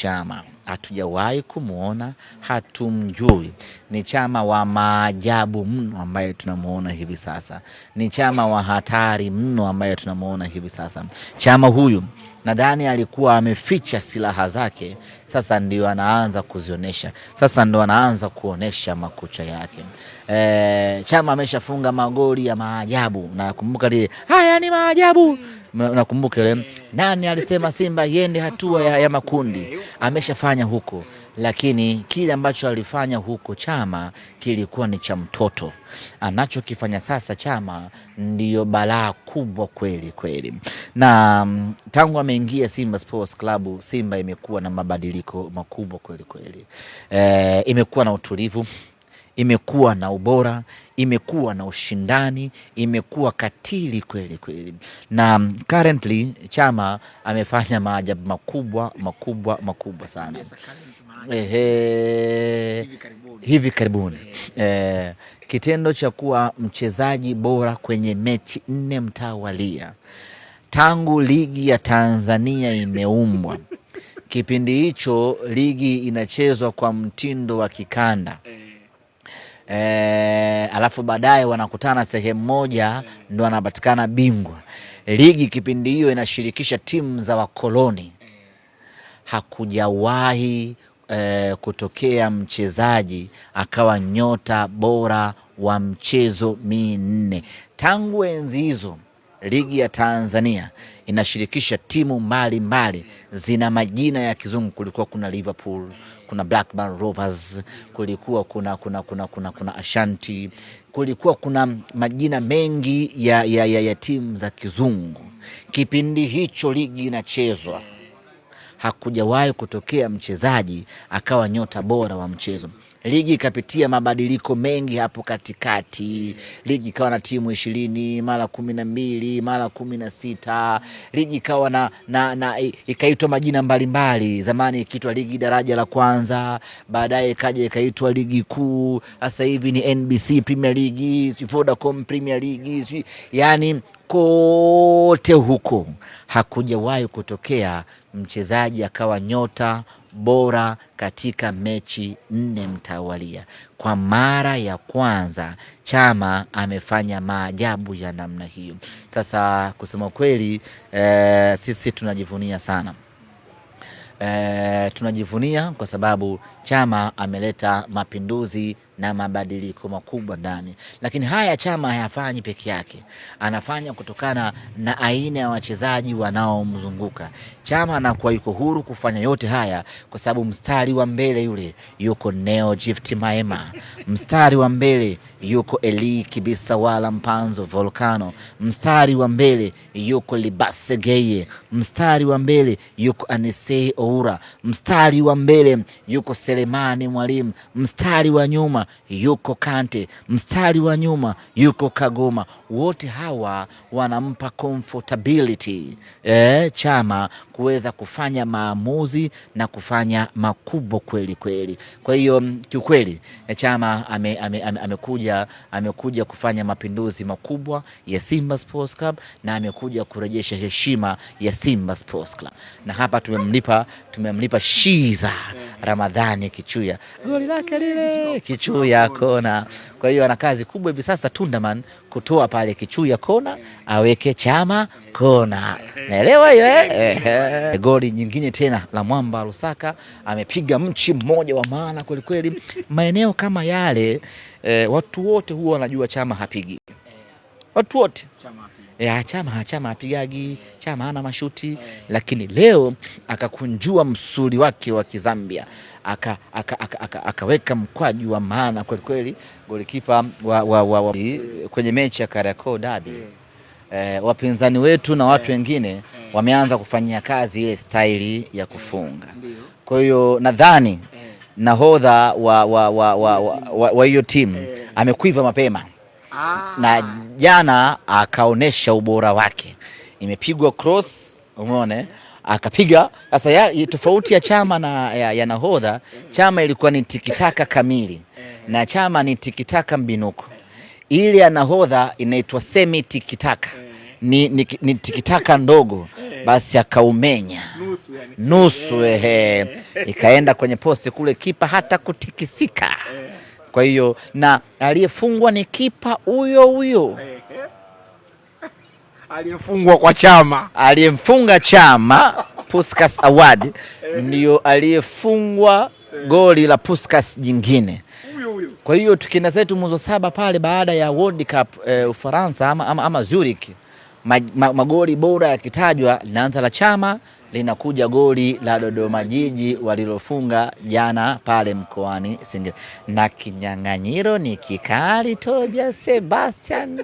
Chama. Hatujawahi kumuona, hatumjui. Ni Chama wa maajabu mno ambaye tunamuona hivi sasa. Ni Chama wa hatari mno ambaye tunamuona hivi sasa. Chama huyu nadhani alikuwa ameficha silaha zake, sasa ndio anaanza kuzionesha. Sasa ndio anaanza kuonesha makucha yake. Chama ameshafunga magoli ya maajabu. Nakumbuka ile, haya ni maajabu. Nakumbuka ile, nani alisema Simba iende hatua ya makundi? Ameshafanya huko, lakini kile ambacho alifanya huko Chama kilikuwa ni cha mtoto. Anachokifanya sasa Chama ndiyo balaa kubwa kweli kweli. Na tangu ameingia Simba Sports Club, Simba imekuwa na mabadiliko makubwa kweli kweli. Imekuwa na utulivu, imekuwa na ubora, imekuwa na ushindani, imekuwa katili kweli kweli. Na currently Chama amefanya maajabu makubwa sana. Hivi karibuni. Kitendo cha kuwa mchezaji bora kwenye mechi 4 mtawalia tangu ligi ya Tanzania imeumbwa. Kipindi hicho ligi inachezwa kwa mtindo wa kikanda. Alafu baadaye wanakutana sehemu moja ndo anapatikana bingwa. Ligi kipindi hiyo inashirikisha timu za wakoloni. Hakujawahi kutokea mchezaji akawa nyota bora wa mchezo 4. Tangu enzi hizo ligi ya Tanzania inashirikisha timu mbali zina majina ya kizungu. Kulikuwa kuna Liverpool, kuna Blackburn Rovers, kulikuwa kuna Ashanti, kulikuwa kuna majina mengi ya timu za kizungu. Kipindi hicho ligi inachezwa, hakujawahi kutokea mchezaji akawa nyota bora wa mchezo. Ligi ikapitia mabadiliko mengi hapo katikati. Ligi ikawa na timu 20, mara 12, mara 16. Ligi ikawa na ikaitwa majina mbalimbali. Zamani ikiitwa ligi daraja la kwanza, baadaye ikaja ikaitwa ligi kuu. Sasa hivi ni NBC Premier League, Vodacom Premier League. Yani kote huko hakujawahi kutokea mchezaji akawa nyota bora katika mechi 4 mtawalia. Kwa mara ya kwanza Chama amefanya maajabu ya namna hiyo. Sasa kusema kweli, sisi tunajivunia sana. Tunajivunia kwa sababu Chama ameleta mapinduzi na mabadiliko makubwa ndani. Lakini haya Chama hayafanyi peke yake. Anafanya kutokana na aina ya wachezaji wanaomzunguka. Chama anakuwa yuko huru kufanya yote haya kwa sababu mstari wa mbele yule yuko Neo Gift Maema. Mstari wa mbele yuko Eli Kibisa wala Mpanzo Volcano. Mstari wa mbele yuko Libase Geye. Mstari wa mbele yuko Anise Oura. Mstari wa mbele yuko Selemani Mwalimu. Mstari wa nyuma yuko Kante. Mstari wa nyuma yuko Kagoma. Wote hawa wanampa comfortability Chama kuweza kufanya maamuzi na kufanya makubwa kweli kweli. Kwa hiyo kiukweli Chama amekuja kufanya mapinduzi makubwa ya Simba Sports Club, na amekuja kurejesha heshima ya Simba Sports Club. Na hapa tumemlipa Shiza Ramadhani Kichuya goli lake lile Kichuya kona. Kwa hiyo ana kazi kubwa hivi sasa Tundaman kutoa pale Kichuya kona aweke Chama kona. Naelewa hiyo Goli nyingine tena la Mwamba Lusaka, amepiga mchi mmoja wa maana kweli kweli. Maeneo kama yale watu wote huwa wanajua Chama hapigi. Watu wote Chama hapigagi, Chama hana mashuti. Lakini leo akakunjua msuli wake wa Kizambia, akaweka mkwaju wa maana kweli kweli. Golikipa kwenye mechi ya Kariakoo Derby. Wapinzani wetu na watu wengine wameanza kufanyia kazi ile staili ya kufunga. Kwa hiyo nadhani nahodha wa hiyo timu amekuiva mapema. Na jana akaonesha ubora wake. Imepigwa cross, umeone, akapiga. Sasa tofauti ya Chama na ya nahodha, Chama ilikuwa ni tikitaka kamili na Chama ni tikitaka mbinuko. Ile ya nahodha inaitwa semi tikitaka. Ni tikitaka ndogo, basi akaumenya. nusu ikaenda kwenye posti kule, kipa hata kutikisika. Kwa hiyo na aliyefungwa ni kipa huyo aliyefungwa kwa Chama, aliyemfunga Chama Puskas Award ndio aliyefungwa goli la Puskas jingine. Kwa hiyo tukienda zetu mwezi 7 pale baada ya World Cup Ufaransa ama Zurich, magoli bora yakitajwa, linaanza la Chama, linakuja goli la Dodoma Jiji walilofunga jana pale mkoani Singida, na kinyang'anyiro ni kikali. Tobias Sebastian